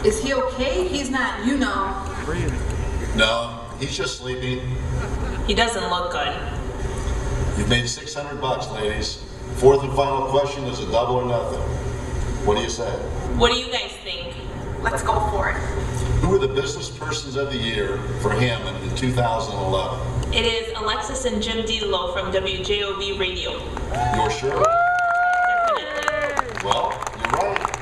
Is he okay? He's not, No, he's just sleeping. He doesn't look good. You've made $600, ladies. Fourth and final question is a double or nothing. What do you say? What do you guys think? Let's go for it. Who were the business persons of the year for Hammond in 2011? It is Alexis and Jim Delo from WJOB Radio. You're sure? Definitely. Well, you're right.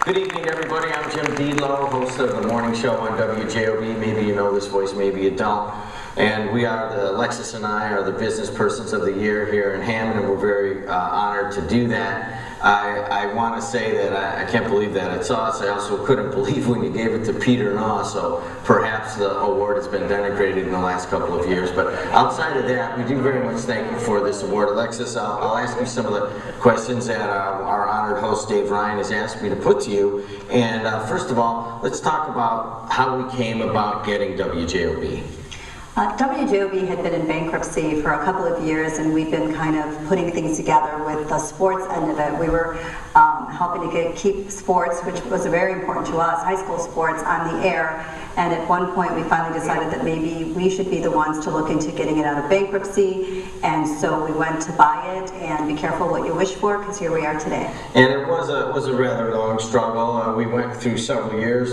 Good evening, everybody. I'm Jim Delo, host of the morning show on WJOB. Maybe you know this voice, maybe you don't. And we are Alexis and I are the business persons of the year here in Hammond, and we're very honored to do that. I want to say that I can't believe that it's us. I also couldn't believe when you gave it to Peter Naw, so perhaps the award has been denigrated in the last couple of years. But outside of that, we do very much thank you for this award. Alexis, I'll ask you some of the questions that our honored host Dave Ryan has asked me to put to you. And first of all, let's talk about how we came about getting WJOB. WJOB had been in bankruptcy for a couple of years, and we've been kind of putting things together with the sports end of it. We were helping to keep sports, which was very important to us, high school sports, on the air. And at one point we finally decided that maybe we should be the ones to look into getting it out of bankruptcy. And so we went to buy it, and be careful what you wish for, because here we are today. And it was a rather long struggle. We went through several years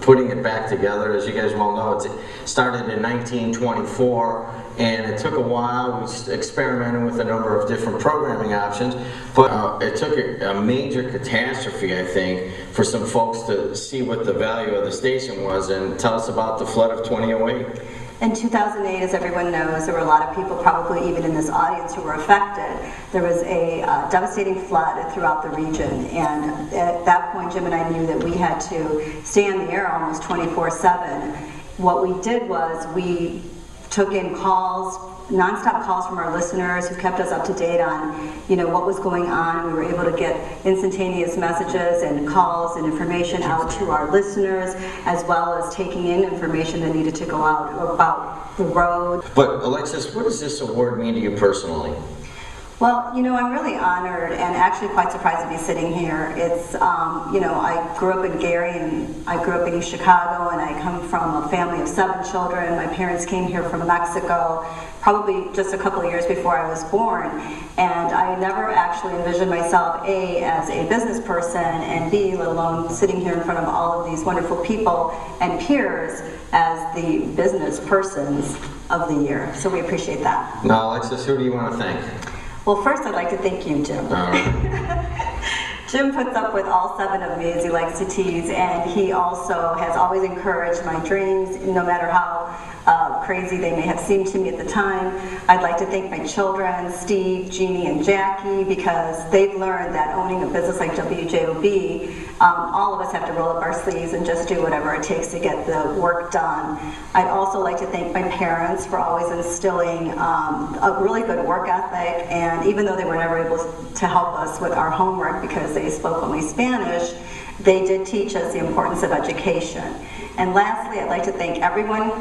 putting it back together. As you guys well know, it started in 1924, and it took a while. We experimented with a number of different programming options, but it took a major catastrophe, I think, for some folks to see what the value of the station was. And tell us about the flood of 2008. In 2008, as everyone knows, there were a lot of people, probably even in this audience, who were affected. There was a devastating flood throughout the region, and at that point, Jim and I knew that we had to stay on the air almost 24/7. What we did was we took in calls, nonstop calls from our listeners who kept us up to date on, what was going on. We were able to get instantaneous messages and calls and information out to our listeners, as well as taking in information that needed to go out about the road. But Alexis, what does this award mean to you personally? Well, I'm really honored and actually quite surprised to be sitting here. It's, I grew up in Gary, and I grew up in Chicago, and I come from a family of 7 children. My parents came here from Mexico probably just a couple of years before I was born, and I never actually envisioned myself, A, as a business person, and B, let alone sitting here in front of all of these wonderful people and peers, as the business persons of the year. So we appreciate that. Now, Alexis, who do you want to thank? Well, first I'd like to thank you, Jim. Jim puts up with all 7 of me, as he likes to tease, and he also has always encouraged my dreams, no matter how crazy they may have seemed to me at the time. I'd like to thank my children, Steve, Jeannie, and Jackie, because they've learned that owning a business like WJOB, all of us have to roll up our sleeves and just do whatever it takes to get the work done. I'd also like to thank my parents for always instilling a really good work ethic, and even though they were never able to help us with our homework because they spoke only Spanish, they did teach us the importance of education. And lastly, I'd like to thank everyone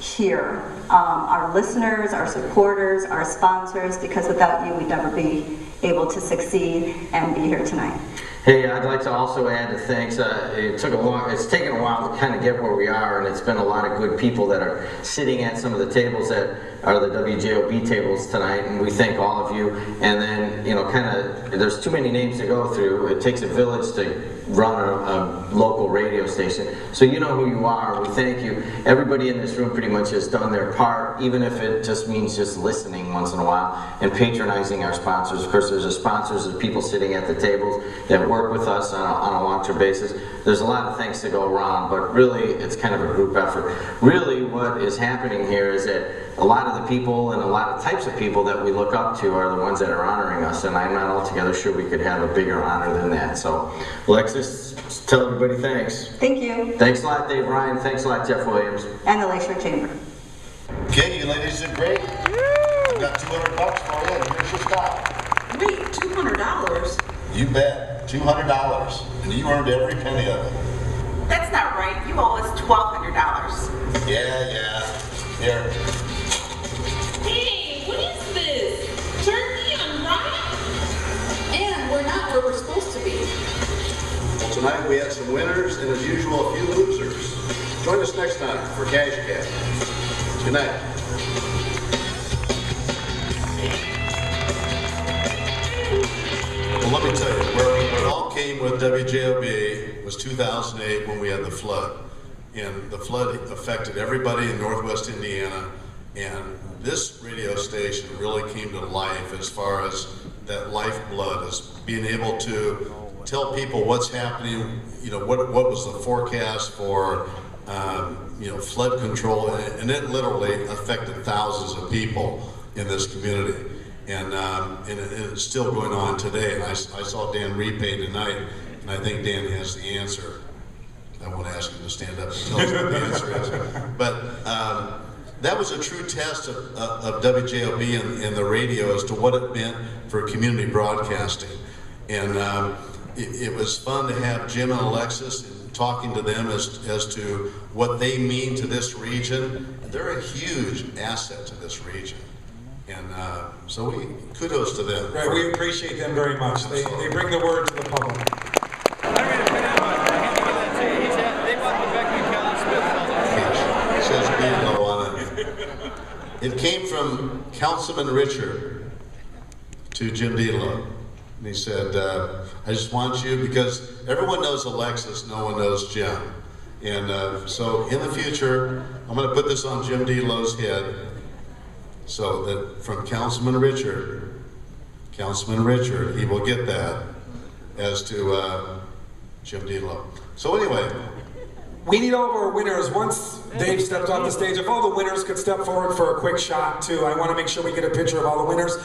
here, our listeners, our supporters, our sponsors, because without you, we'd never be able to succeed and be here tonight. Hey, I'd like to also add the thanks. It's taken a while to kind of get where we are, and it's been a lot of good people that are sitting at some of the tables that are the WJOB tables tonight, and we thank all of you. And then, there's too many names to go through. It takes a village to run a local radio station. So you know who you are. We thank you. Everybody in this room pretty much has done their part, even if it just means just listening once in a while and patronizing our sponsors. Of course, there's the sponsors of people sitting at the tables that work with us on a long-term basis. There's a lot of things to go around, but really it's kind of a group effort. Really what is happening here is that a lot of the people and a lot of types of people that we look up to are the ones that are honoring us, and I'm not altogether sure we could have a bigger honor than that. So, Alexis, tell everybody thanks. Thank you. Thanks a lot, Dave Ryan. Thanks a lot, Jeff Williams. And the Lakeshore Chamber. Okay, you ladies did great. You got $200 for you, and here's your stop. Wait, $200? You bet, $200, and you earned every penny of it. That's not right. You owe us $1,200. Yeah. Here. Hey, what is this? Turkey on rye? And we're not where we're supposed to be. Well, tonight we had some winners and, as usual, a few losers. Join us next time for Cash Cat. Good night. Well, let me tell you, where it all came with WJOB was 2008 when we had the flood. And the flood affected everybody in Northwest Indiana. And this radio station really came to life as far as that lifeblood, as being able to tell people what's happening, what was the forecast for, flood control. And it literally affected thousands of people in this community. And it's still going on today. And I saw Dan Repay tonight, and I think Dan has the answer. I won't ask him to stand up and tell us what the answer is. But that was a true test of WJOB and the radio as to what it meant for community broadcasting. And it was fun to have Jim and Alexis and talking to them as to what they mean to this region. They're a huge asset to this region. And so kudos to them. Right, we appreciate them very much. They bring the word to the public. It says Beadlow on it. It came from Councilman Richard to Jim Beadlow. And he said, I just want you, because everyone knows Alexis, no one knows Jim. And so in the future, I'm going to put this on Jim Beadlow's head. So that from Councilman Richard, he will get that as to Jim Beadlow. So anyway. We need all of our winners. Once Dave stepped off the stage, if all the winners could step forward for a quick shot too, I want to make sure we get a picture of all the winners.